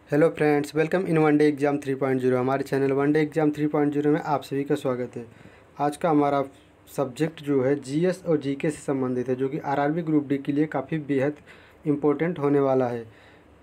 Hello friends, welcome in one day exam 3.0। हमारे channel one day exam 3.0 में आप सभी का स्वागत है। आज का हमारा सब्जेक्ट जो है जीएस और जीके से संबंधित है, जो कि आरआरबी ग्रुप डी के लिए काफ़ी बेहद इम्पोर्टेंट होने वाला है।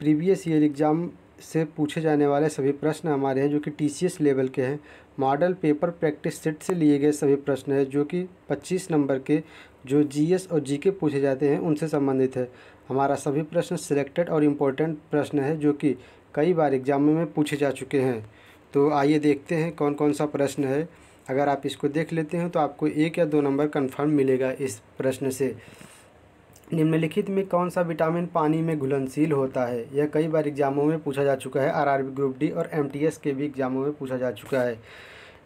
प्रीवियस ईयर एग्ज़ाम से पूछे जाने वाले सभी प्रश्न हमारे हैं, जो कि टीसीएस लेवल के हैं। मॉडल पेपर प्रैक्टिस सेट से लिए गए सभी प्रश्न हैं, जो कि 25 नंबर के जो जीएस और जीके पूछे जाते हैं उनसे संबंधित है। हमारा सभी प्रश्न सिलेक्टेड और इम्पोर्टेंट प्रश्न है, जो कि कई बार एग्ज़ाम में पूछे जा चुके हैं। तो आइए देखते हैं कौन कौन सा प्रश्न है। अगर आप इसको देख लेते हैं तो आपको 1 या 2 नंबर कन्फर्म मिलेगा इस प्रश्न से। निम्नलिखित में कौन सा विटामिन पानी में घुलनशील होता है? यह कई बार एग्ज़ामों में पूछा जा चुका है। आरआरबी ग्रुप डी और एमटीएस के भी एग्ज़ामों में पूछा जा चुका है।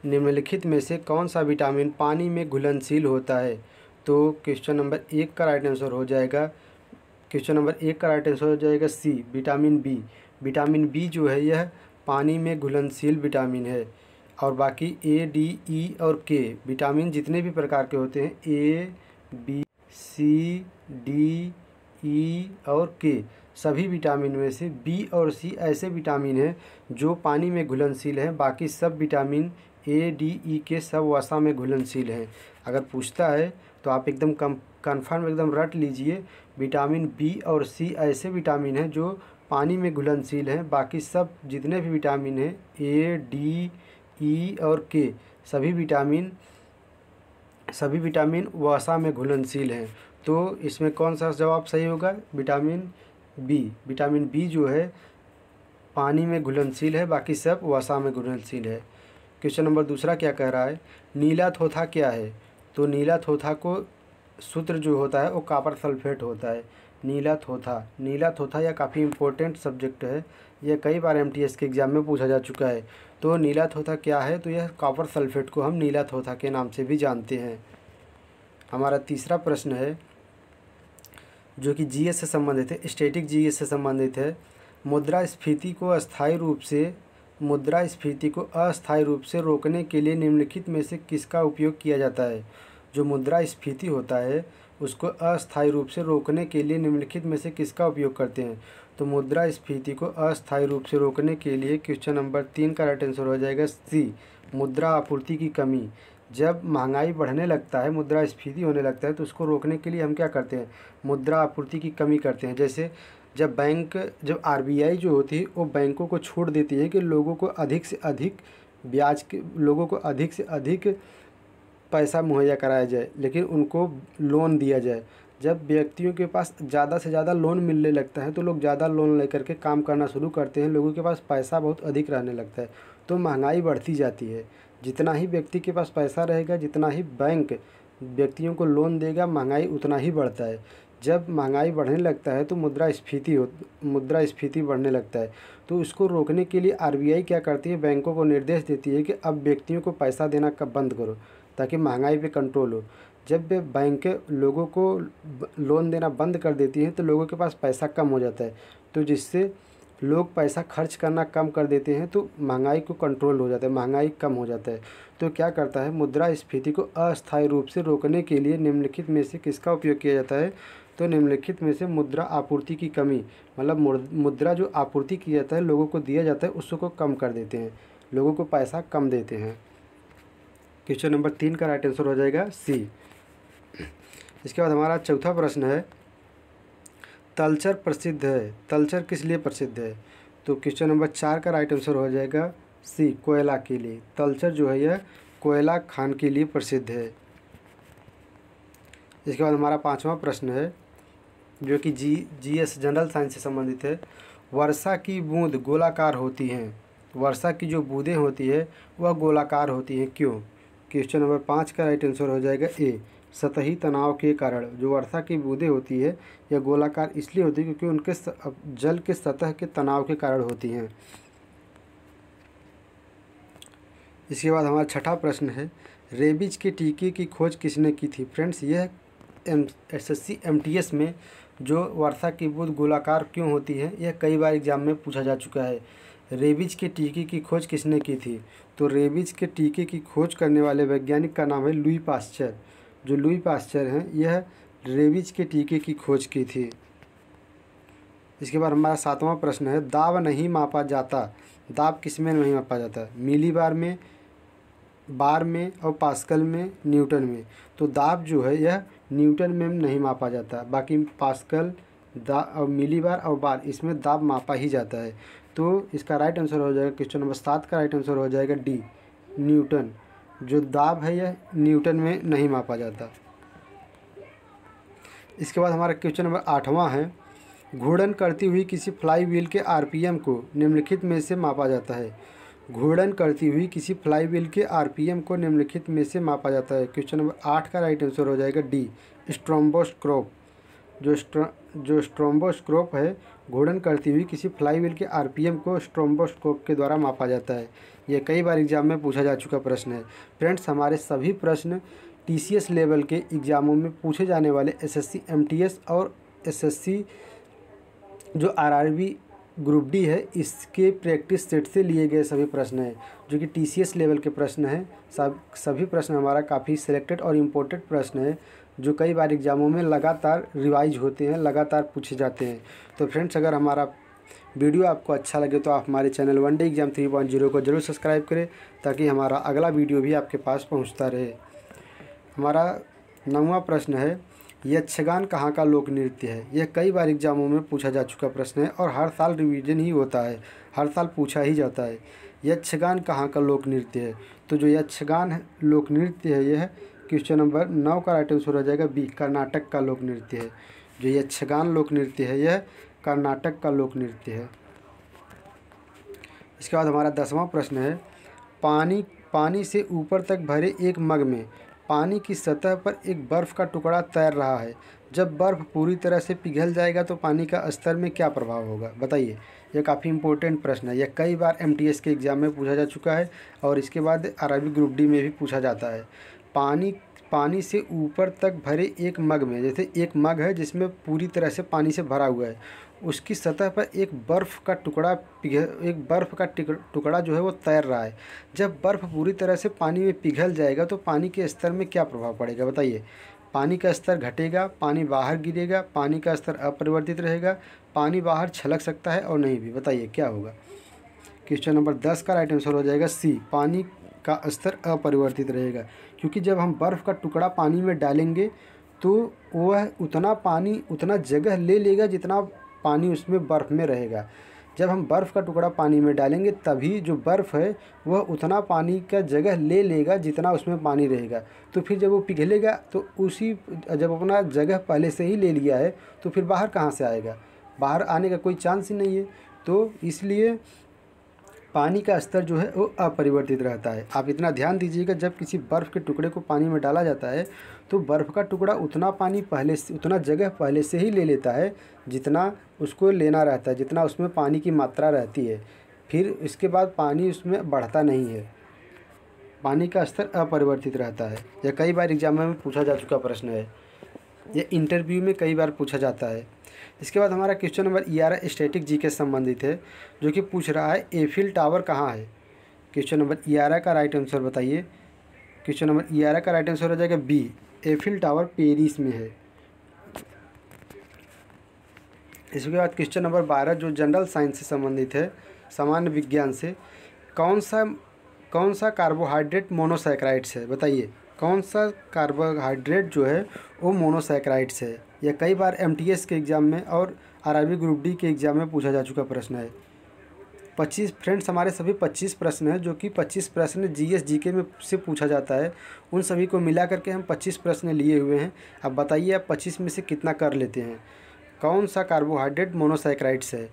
निम्नलिखित में से कौन सा विटामिन पानी में घुलनशील होता है? तो क्वेश्चन नंबर 1 का राइट आंसर हो जाएगा सी, विटामिन बी। विटामिन बी जो है यह पानी में घुलनशील विटामिन है। और बाकी ए, डी, ई और के विटामिन जितने भी प्रकार के होते हैं, ए, बी, सी, डी, ई और के, सभी विटामिन में से बी और सी ऐसे विटामिन हैं जो पानी में घुलनशील हैं। बाकी सब विटामिन ए, डी, ई के सब वसा में घुलनशील हैं। अगर पूछता है तो आप एकदम कन्फर्म एकदम रट लीजिए, विटामिन बी और सी ऐसे विटामिन हैं जो पानी में घुलनशील हैं। बाकी सब जितने भी विटामिन हैं, ए, डी, ई और के, सभी विटामिन वसा में घुलनशील हैं। तो इसमें कौन सा जवाब सही होगा? Vitamin B. विटामिन बी जो है पानी में घुलनशील है, बाकी सब वसा में घुलनशील है। क्वेश्चन नंबर दूसरा क्या कह रहा है? नीला थोथा क्या है? तो नीला थोथा को सूत्र जो होता है वो कॉपर सल्फेट होता है। नीला थोथा यह काफ़ी इम्पोर्टेंट सब्जेक्ट है। यह कई बार एमटीएस के एग्ज़ाम में पूछा जा चुका है। तो नीला थोथा क्या है? तो यह कॉपर सल्फेट को हम नीला थोथा के नाम से भी जानते हैं। हमारा तीसरा प्रश्न है, जो कि जीएस से संबंधित है, स्टैटिक जीएस से संबंधित है। मुद्रास्फीति को अस्थायी रूप से रोकने के लिए निम्नलिखित में से किसका उपयोग किया जाता है? जो मुद्रास्फीति होता है उसको अस्थायी रूप से रोकने के लिए निम्नलिखित में से किसका उपयोग करते हैं? तो मुद्रास्फीति को अस्थायी रूप से रोकने के लिए क्वेश्चन नंबर 3 का राइट आंसर हो जाएगा सी, मुद्रा आपूर्ति की कमी। जब महंगाई बढ़ने लगता है, मुद्रास्फीति होने लगता है, तो उसको रोकने के लिए हम क्या करते हैं? मुद्रा आपूर्ति की कमी करते हैं। जैसे जब आरबीआई जो होती है वो बैंकों को छूट देती है कि लोगों को अधिक से अधिक पैसा मुहैया कराया जाए, लेकिन उनको लोन दिया जाए। जब व्यक्तियों के पास ज़्यादा से ज़्यादा लोन मिलने लगता है तो लोग ज़्यादा लोन लेकर के काम करना शुरू करते हैं। लोगों के पास पैसा बहुत अधिक रहने लगता है, तो महंगाई बढ़ती जाती है। जितना ही व्यक्ति के पास पैसा रहेगा, जितना ही बैंक व्यक्तियों को लोन देगा, महंगाई उतना ही बढ़ता है। जब महंगाई बढ़ने लगता है तो मुद्रास्फीति बढ़ने लगता है। तो उसको रोकने के लिए आरबीआई क्या करती है? बैंकों को निर्देश देती है कि अब व्यक्तियों को पैसा देना कब बंद करो, ताकि महंगाई पे कंट्रोल हो। जब बैंक लोगों को लोन देना बंद कर देती है तो लोगों के पास पैसा कम हो जाता है, तो जिससे लोग पैसा खर्च करना कम कर देते हैं, तो महंगाई को कंट्रोल हो जाता है, महंगाई कम हो जाता है। तो क्या करता है? मुद्रास्फीति को अस्थायी रूप से रोकने के लिए निम्नलिखित में से किसका उपयोग किया जाता है? तो निम्नलिखित में से मुद्रा आपूर्ति की कमी, मतलब मुद्रा जो आपूर्ति किया जाता है, लोगों को दिया जाता है, उसको कम कर देते हैं, लोगों को पैसा कम देते हैं। क्वेश्चन नंबर 3 का राइट आंसर हो जाएगा सी। इसके बाद हमारा चौथा प्रश्न है, तलचर प्रसिद्ध है। तलचर किस लिए प्रसिद्ध है? तो क्वेश्चन नंबर 4 का राइट आंसर हो जाएगा सी, कोयला के लिए। तलचर जो है यह कोयला खान के लिए प्रसिद्ध है। इसके बाद हमारा 5वां प्रश्न है, जो कि जीएस जनरल साइंस से संबंधित है। वर्षा की बूंद गोलाकार होती हैं। वर्षा की जो बूंदें होती है वह गोलाकार होती हैं, क्यों? क्वेश्चन नंबर 5 का राइट आंसर हो जाएगा ए, सतही तनाव के कारण। जो वर्षा की बूंदें होती है यह गोलाकार इसलिए होती है क्योंकि उनके जल के सतह के तनाव के कारण होती हैं। इसके बाद हमारा 6ठा प्रश्न है, रेबीज के टीके की खोज किसने की थी? फ्रेंड्स, यह एसएससी एमटीएस में जो वर्षा की बूंद गोलाकार क्यों होती है, यह कई बार एग्जाम में पूछा जा चुका है। रेबीज के टीके की खोज किसने की थी? तो रेबीज के टीके की खोज करने वाले वैज्ञानिक का नाम है लुई पास्चर। जो लुई पास्चर हैं, यह रेबीज के टीके की खोज की थी। इसके बाद हमारा 7वां प्रश्न है, दाब नहीं मापा जाता। दाब किस में नहीं मापा जाता? मिली बार में और पास्कल में, न्यूटन में। तो दाब जो है यह न्यूटन में नहीं मापा जाता, बाकी पास्कल और मिली बार और बार इसमें दाब मापा ही जाता है। तो इसका राइट आंसर हो जाएगा, क्वेश्चन नंबर 7 का राइट आंसर हो जाएगा डी, न्यूटन। जो दाब है यह न्यूटन में नहीं मापा जाता। इसके बाद हमारा क्वेश्चन नंबर 8वां है, घूर्णन करती हुई किसी फ्लाई व्हील के आरपीएम को निम्नलिखित में से मापा जाता है। घूर्णन करती हुई किसी फ्लाई व्हील के आरपीएम को निम्नलिखित में से मापा जाता है। क्वेश्चन नंबर 8 का राइट आंसर हो जाएगा डी, स्ट्रोम्बोस्कोप। जो स्ट्रोम्बोस्कोप है, घूर्णन करती हुई किसी फ्लाई व्हील के आरपीएम को स्ट्रोम्बोस्कोप के द्वारा मापा जाता है। यह कई बार एग्जाम में पूछा जा चुका प्रश्न है। फ्रेंड्स, हमारे सभी प्रश्न टीसीएस लेवल के एग्ज़ामों में पूछे जाने वाले एसएससी एमटीएस और एसएससी जो आरआरबी ग्रुप डी है इसके प्रैक्टिस सेट से लिए गए सभी प्रश्न हैं, जो कि टीसीएस लेवल के प्रश्न हैं। सभी प्रश्न हमारा काफ़ी सिलेक्टेड और इम्पोर्टेंट प्रश्न है, जो कई बार एग्ज़ामों में लगातार रिवाइज होते हैं, लगातार पूछे जाते हैं। तो फ्रेंड्स, अगर हमारा वीडियो आपको अच्छा लगे तो आप हमारे चैनल वन डे एग्ज़ाम 3.0 को जरूर सब्सक्राइब करें, ताकि हमारा अगला वीडियो भी आपके पास पहुंचता रहे। हमारा 9वां प्रश्न है, यक्षगान कहाँ का लोक नृत्य है? यह कई बार एग्जामों में पूछा जा चुका प्रश्न है और हर साल रिवीजन ही होता है, हर साल पूछा ही जाता है। यक्षगान कहाँ का लोक नृत्य है? तो जो यक्षगान लोक नृत्य है यह क्वेश्चन नंबर 9 का राइट आंसर हो जाएगा बी, कर्नाटक का लोक नृत्य है। जो यक्षगान लोक नृत्य है यह कर्नाटक का लोक नृत्य है। इसके बाद हमारा 10वां प्रश्न है, पानी से ऊपर तक भरे एक मग में पानी की सतह पर एक बर्फ़ का टुकड़ा तैर रहा है। जब बर्फ़ पूरी तरह से पिघल जाएगा तो पानी का स्तर में क्या प्रभाव होगा? बताइए। यह काफ़ी इंपॉर्टेंट प्रश्न है। यह कई बार एमटीएस के एग्ज़ाम में पूछा जा चुका है और इसके बाद आरआरबी ग्रुप डी में भी पूछा जाता है। पानी से ऊपर तक भरे एक मग में, जैसे एक मग है जिसमें पूरी तरह से पानी से भरा हुआ है, उसकी सतह पर एक बर्फ़ का टुकड़ा जो है वो तैर रहा है। जब बर्फ़ पूरी तरह से पानी में पिघल जाएगा तो पानी के स्तर में क्या प्रभाव पड़ेगा? बताइए। पानी का स्तर घटेगा, पानी बाहर गिरेगा, पानी का स्तर अपरिवर्तित रहेगा, पानी बाहर छलक सकता है और नहीं भी। बताइए क्या होगा? क्वेश्चन नंबर 10 का राइट आंसर हो जाएगा सी, पानी का स्तर अपरिवर्तित रहेगा। क्योंकि जब हम बर्फ़ का टुकड़ा पानी में डालेंगे तो वह उतना जगह ले लेगा जितना पानी उसमें बर्फ़ में रहेगा। जब हम बर्फ़ का टुकड़ा पानी में डालेंगे तभी जो बर्फ़ है वह उतना पानी का जगह ले लेगा जितना उसमें पानी रहेगा। तो फिर जब वो पिघलेगा तो जब अपना जगह पहले से ही ले लिया है तो फिर बाहर कहाँ से आएगा? बाहर आने का कोई चांस ही नहीं है। तो इसलिए पानी का स्तर जो है वो अपरिवर्तित रहता है। आप इतना ध्यान दीजिएगा, जब किसी बर्फ़ के टुकड़े को पानी में डाला जाता है तो बर्फ़ का टुकड़ा उतना जगह पहले से ही ले लेता है जितना उसको लेना रहता है, जितना उसमें पानी की मात्रा रहती है। फिर इसके बाद पानी उसमें बढ़ता नहीं है, पानी का स्तर अपरिवर्तित रहता है। यह कई बार एग्जाम में पूछा जा चुका प्रश्न है, यह इंटरव्यू में कई बार पूछा जाता है। इसके बाद हमारा क्वेश्चन नंबर 11 स्टैटिक जी के संबंधित है, जो कि पूछ रहा है एफिल टावर कहाँ है? क्वेश्चन नंबर 11 का राइट आंसर बताइए। क्वेश्चन नंबर 11 का राइट आंसर हो जाएगा बी, एफिल टावर पेरिस में है। इसके बाद क्वेश्चन नंबर 12 जो जनरल साइंस से संबंधित है, सामान्य विज्ञान से, कौन सा कार्बोहाइड्रेट मोनोसैकराइड्स है? बताइए। कौन सा कार्बोहाइड्रेट जो है वो मोनोसैकराइड्स है? यह कई बार एमटीएस के एग्ज़ाम में और आरआरबी ग्रुप डी के एग्ज़ाम में पूछा जा चुका प्रश्न है। 25 फ्रेंड्स, हमारे सभी 25 प्रश्न हैं, जो कि 25 प्रश्न जीएस जीके में से पूछा जाता है। उन सभी को मिला करके हम 25 प्रश्न लिए हुए हैं। अब बताइए आप 25 में से कितना कर लेते हैं? कौन सा कार्बोहाइड्रेट मोनोसैकराइड्स है?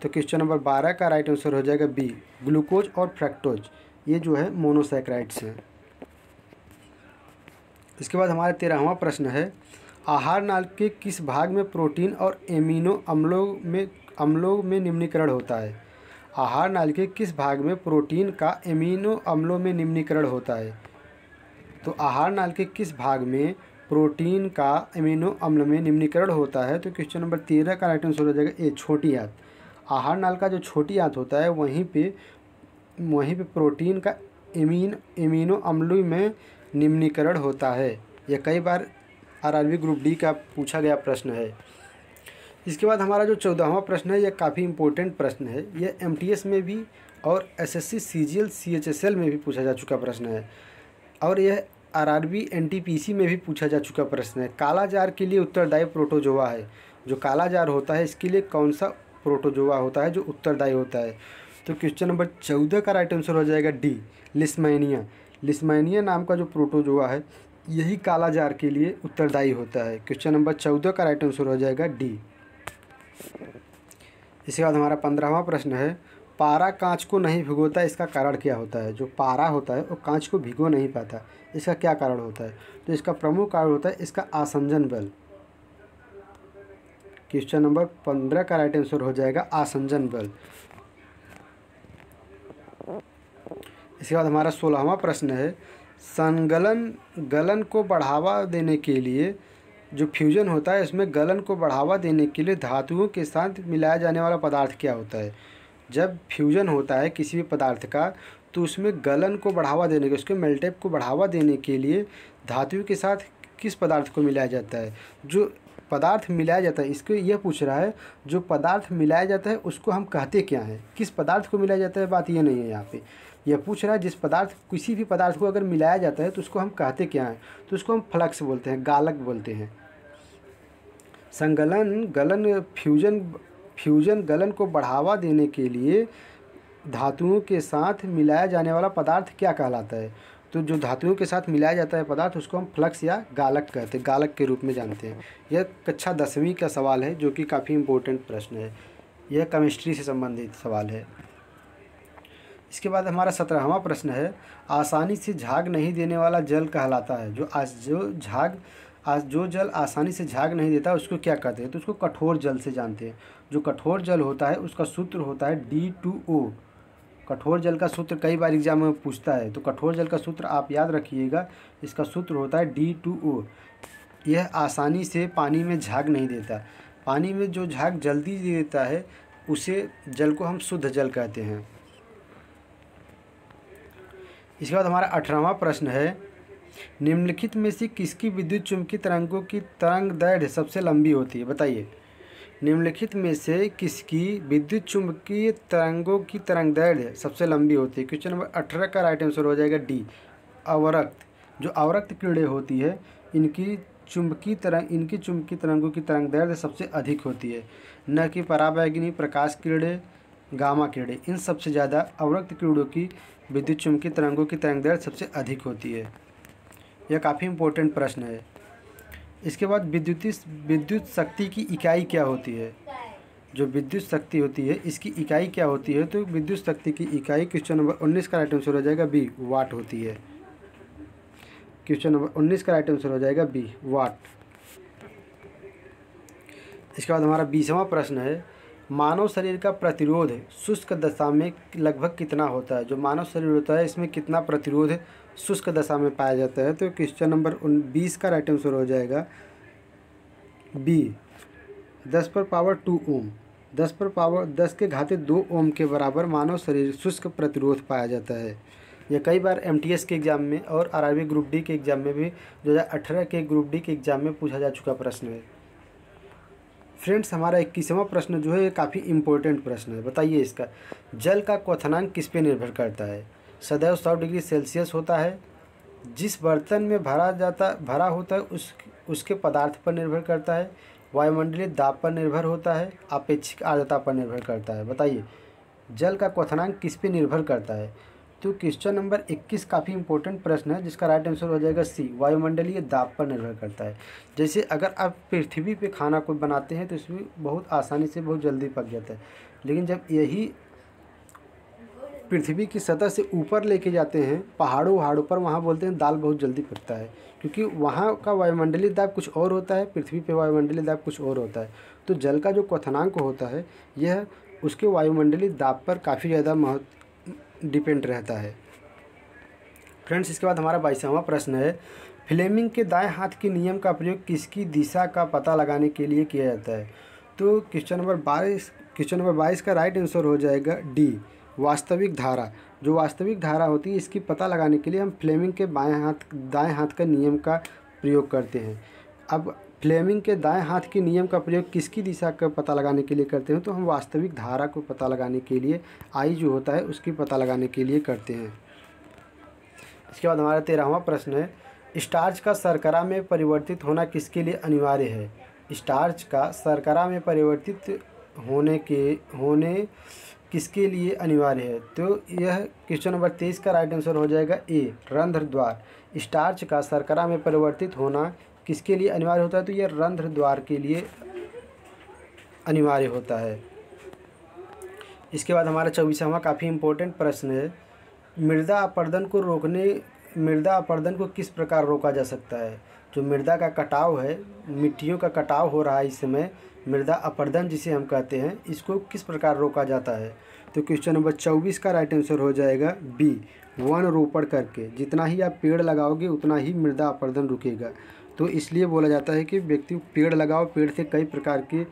तो क्वेश्चन नंबर 12 का राइट आंसर हो जाएगा बी, ग्लूकोज और फ्रक्टोज, ये जो है मोनोसैकराइड्स हैं। इसके बाद हमारा 13वां प्रश्न है, आहार नाल के किस भाग में प्रोटीन और एमिनो अम्लों में निम्नीकरण होता है? आहार नाल के किस भाग में प्रोटीन का एमिनो अम्लों में निम्नीकरण होता है? तो आहार नाल के किस भाग में प्रोटीन का एमिनो अम्ल में निम्नीकरण होता है? तो क्वेश्चन नंबर 13 का राइट आंसर हो जाएगा ए, छोटी आंत। आहार नाल का जो छोटी आंत होता है वहीं पे प्रोटीन का एमिनो अम्लों में निम्नीकरण होता है। यह कई बार आरआरबी ग्रुप डी का पूछा गया प्रश्न है। इसके बाद हमारा जो 14वां प्रश्न है, यह काफ़ी इम्पोर्टेंट प्रश्न है। यह एमटीएस में भी और एसएससी सीजीएल सीएचएसएल में भी पूछा जा चुका प्रश्न है, और यह आरआरबी एनटीपीसी में भी पूछा जा चुका प्रश्न है। काला जार के लिए उत्तरदायी प्रोटोजोआ है। जो काला जार होता है इसके लिए कौन सा प्रोटोजोआ होता है जो उत्तरदायी होता है? तो क्वेश्चन नंबर 14 का राइट आंसर हो जाएगा डी, लिस्मैनिया। लिस्मैनिया नाम का जो प्रोटोजोआ है यही काला जार के लिए उत्तरदायी होता है। क्वेश्चन नंबर 14 का राइट आंसर हो जाएगा डी। इसके बाद हमारा 15वां प्रश्न है, पारा कांच को नहीं भिगोता, इसका कारण क्या होता है? जो पारा होता है वो कांच को भिगो नहीं पाता, इसका क्या कारण होता है? तो इसका प्रमुख कारण होता है इसका आसंजन बल। क्वेश्चन नंबर 15 का राइट आंसर हो जाएगा आसंजन बल। इसके बाद हमारा 16वां प्रश्न है, गलन को बढ़ावा देने के लिए जो फ्यूजन होता है इसमें गलन को बढ़ावा देने के लिए धातुओं के साथ मिलाया जाने वाला पदार्थ क्या होता है? जब फ्यूजन होता है किसी भी पदार्थ का तो उसमें गलन को बढ़ावा देने के, उसके मेल्टेप को बढ़ावा देने के लिए धातुओं के साथ किस पदार्थ को मिलाया जाता है? जो पदार्थ मिलाया जाता है, इसको यह पूछ रहा है जो पदार्थ मिलाया जाता है उसको हम कहते क्या हैं? किस पदार्थ को मिलाया जाता है, बात ये नहीं है यहाँ पे। यह पूछ रहा है जिस पदार्थ, किसी भी पदार्थ को अगर मिलाया जाता है तो उसको हम कहते क्या हैं? तो उसको हम फ्लक्स बोलते हैं, गालक बोलते हैं। फ्यूजन गलन को बढ़ावा देने के लिए धातुओं के साथ मिलाया जाने वाला पदार्थ क्या कहलाता है? तो जो धातुओं के साथ मिलाया जाता है पदार्थ उसको हम फ्लक्स या गालक कहते हैं, गालक के रूप में जानते हैं। यह कक्षा 10वीं का सवाल है जो कि काफ़ी इम्पोर्टेंट प्रश्न है। यह केमिस्ट्री से संबंधित सवाल है। इसके बाद हमारा 17वां प्रश्न है, आसानी से झाग नहीं देने वाला जल कहलाता है। जो जल आसानी से झाग नहीं देता उसको क्या कहते हैं? तो उसको कठोर जल से जानते हैं। जो कठोर जल होता है उसका सूत्र होता है D2O। कठोर जल का सूत्र कई बार एग्जाम में पूछता है, तो कठोर जल का सूत्र आप याद रखिएगा, इसका सूत्र होता है D2O। यह आसानी से पानी में झाग नहीं देता। पानी में जो झाग जल्दी दे देता है उसे जल को हम शुद्ध जल कहते हैं। इसके बाद हमारा 18वां प्रश्न है, निम्नलिखित में से किसकी विद्युत चुम्बकीय तरंगों की तरंग दैर्घ्य सबसे लंबी होती है? बताइए, निम्नलिखित में से किसकी विद्युत चुम्बकीय तरंगों की तरंग दैर्घ्य सबसे लंबी होती है? क्वेश्चन नंबर 18 का राइट आंसर हो जाएगा डी, अवरक्त। जो अवरक्त किरणें होती है इनकी चुम्बकीय तरंगों की तरंग दैर्घ्य सबसे अधिक होती है, न कि पराबैंगनी, प्रकाश किरणें, गामा किरणें। इन सबसे ज़्यादा अवरक्त किरणों की विद्युत चुम्बकीय तरंगों की तरंग दैर्घ्य सबसे अधिक होती है। यह काफ़ी इम्पोर्टेंट प्रश्न है। इसके बाद विद्युत शक्ति की इकाई क्या होती है? जो विद्युत शक्ति होती है इसकी इकाई क्या होती है? तो विद्युत शक्ति की इकाई क्वेश्चन नंबर 19 का राइट आंसर हो जाएगा बी, वाट होती है। क्वेश्चन नंबर 19 का राइट आंसर हो जाएगा बी, वाट। इसके बाद हमारा 20वां प्रश्न है, मानव शरीर का प्रतिरोध शुष्क दशा में लगभग कितना होता है? जो मानव शरीर होता है इसमें कितना प्रतिरोध शुष्क दशा में पाया जाता है? तो क्वेश्चन नंबर 20 का राइट आंसर हो जाएगा बी, 10⁻² ओम। 10 के घाते 2 ओम के बराबर मानव शरीर शुष्क प्रतिरोध पाया जाता है। यह कई बार एमटीएस के एग्ज़ाम में और आरआरबी ग्रुप डी के एग्ज़ाम में भी 2018 के ग्रुप डी के एग्ज़ाम में पूछा जा चुका प्रश्न है। फ्रेंड्स, हमारा 21वां प्रश्न जो है ये काफ़ी इम्पोर्टेंट प्रश्न है। बताइए, इसका जल का क्वथनांक किस पे निर्भर करता है? सदैव 100 डिग्री सेल्सियस होता है, जिस बर्तन में भरा होता है उसके पदार्थ पर निर्भर करता है, वायुमंडलीय दाब पर निर्भर होता है, आपेक्षिक आर्द्रता पर निर्भर करता है। बताइए, जल का क्वथनांक किस पे निर्भर करता है? तो क्वेश्चन नंबर 21 काफ़ी इंपॉर्टेंट प्रश्न है जिसका राइट आंसर हो जाएगा सी, वायुमंडलीय दाब पर निर्भर करता है। जैसे अगर आप पृथ्वी पे खाना कोई बनाते हैं तो इसमें बहुत आसानी से बहुत जल्दी पक जाता है, लेकिन जब यही पृथ्वी की सतह से ऊपर लेके जाते हैं पहाड़ों पर, वहाँ बोलते हैं दाल बहुत जल्दी पकता है, क्योंकि वहाँ का वायुमंडलीय दाब कुछ और होता है, पृथ्वी पे वायुमंडलीय दाब कुछ और होता है। तो जल का जो क्वथनांक होता है यह उसके वायुमंडलीय दाब पर काफ़ी ज़्यादा डिपेंड रहता है। फ्रेंड्स, इसके बाद हमारा 22वां प्रश्न है, फ्लेमिंग के दाएं हाथ के नियम का प्रयोग किसकी दिशा का पता लगाने के लिए किया जाता है? तो क्वेश्चन नंबर 22 का राइट आंसर हो जाएगा डी, वास्तविक धारा। जो वास्तविक धारा होती है इसकी पता लगाने के लिए हम फ्लेमिंग के दाएं हाथ का नियम का प्रयोग करते हैं। अब फ्लेमिंग के दाएं हाथ के नियम का प्रयोग किसकी दिशा का पता लगाने के लिए करते हैं? तो हम वास्तविक धारा को पता लगाने के लिए, आई जो होता है उसकी पता लगाने के लिए करते हैं। इसके बाद हमारा 13वां प्रश्न है, स्टार्च का शर्करा में परिवर्तित होना किसके लिए अनिवार्य है? स्टार्च का शर्करा में परिवर्तित होने किसके लिए अनिवार्य है? तो यह क्वेश्चन नंबर 23 का राइट आंसर हो जाएगा ए, रंध्र द्वार। स्टार्च का शर्करा में परिवर्तित होना किसके लिए अनिवार्य होता है? तो यह रंध्र द्वार के लिए अनिवार्य होता है। इसके बाद हमारा 24वां काफ़ी इम्पोर्टेंट प्रश्न है, मृदा अपरदन को किस प्रकार रोका जा सकता है? जो मृदा का कटाव है, मिट्टियों का कटाव हो रहा है इस समय, मृदा अपरदन जिसे हम कहते हैं, इसको किस प्रकार रोका जाता है? तो क्वेश्चन नंबर 24 का राइट आंसर हो जाएगा बी, वन रोपण करके। जितना ही आप पेड़ लगाओगे उतना ही मृदा अपरदन रुकेगा। तो इसलिए बोला जाता है कि व्यक्ति पेड़ लगाओ, पेड़ से कई प्रकार की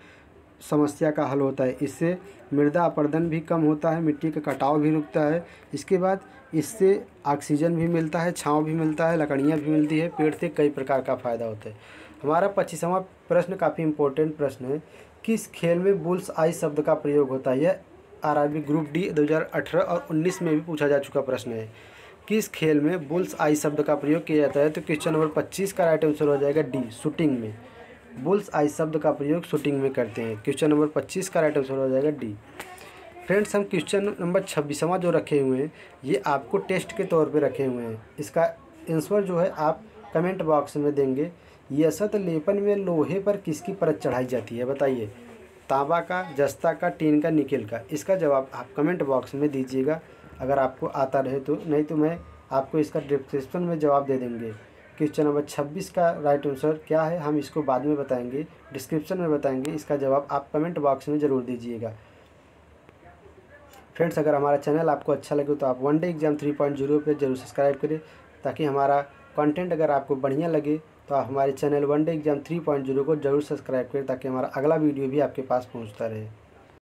समस्या का हल होता है। इससे मृदा अपरदन भी कम होता है, मिट्टी का कटाव भी रुकता है। इसके बाद इससे ऑक्सीजन भी मिलता है, छांव भी मिलता है, लकड़ियाँ भी मिलती है, पेड़ से कई प्रकार का फ़ायदा होता है। हमारा 25वां प्रश्न काफ़ी इम्पोर्टेंट प्रश्न है, किस खेल में बुल्स आई शब्द का प्रयोग होता है? यह आरआरबी ग्रुप डी 2018 और 19 में भी पूछा जा चुका प्रश्न है। किस खेल में बुल्स आई शब्द का प्रयोग किया जाता है? तो क्वेश्चन नंबर 25 का राइट आंसर हो जाएगा डी, शूटिंग में। बुल्स आई शब्द का प्रयोग शूटिंग में करते हैं। क्वेश्चन नंबर 25 का राइट आंसर हो जाएगा डी। फ्रेंड्स, हम क्वेश्चन नंबर 26वां जो रखे हुए हैं ये आपको टेस्ट के तौर पे रखे हुए हैं। इसका आंसर जो है आप कमेंट बॉक्स में देंगे। यसत लेपन में लोहे पर किसकी परत चढ़ाई जाती है? बताइए, तांबा का, जस्ता का, टीन का, निकेल का? इसका जवाब आप कमेंट बॉक्स में दीजिएगा अगर आपको आता रहे तो, नहीं तो मैं आपको इसका डिस्क्रिप्शन में जवाब दे देंगे। क्वेश्चन नंबर 26 का राइट आंसर क्या है हम इसको बाद में बताएंगे, डिस्क्रिप्शन में बताएंगे। इसका जवाब आप कमेंट बॉक्स में ज़रूर दीजिएगा। फ्रेंड्स, अगर हमारा चैनल आपको अच्छा लगे तो आप वन डे एग्ज़ाम 3.0 पर जरूर सब्सक्राइब करें, ताकि हमारा कंटेंट अगर आपको बढ़िया लगे तो आप हमारे चैनल वन डे एग्ज़ाम 3.0 को जरूर सब्सक्राइब करें, ताकि हमारा अगला वीडियो भी आपके पास पहुंचता रहे।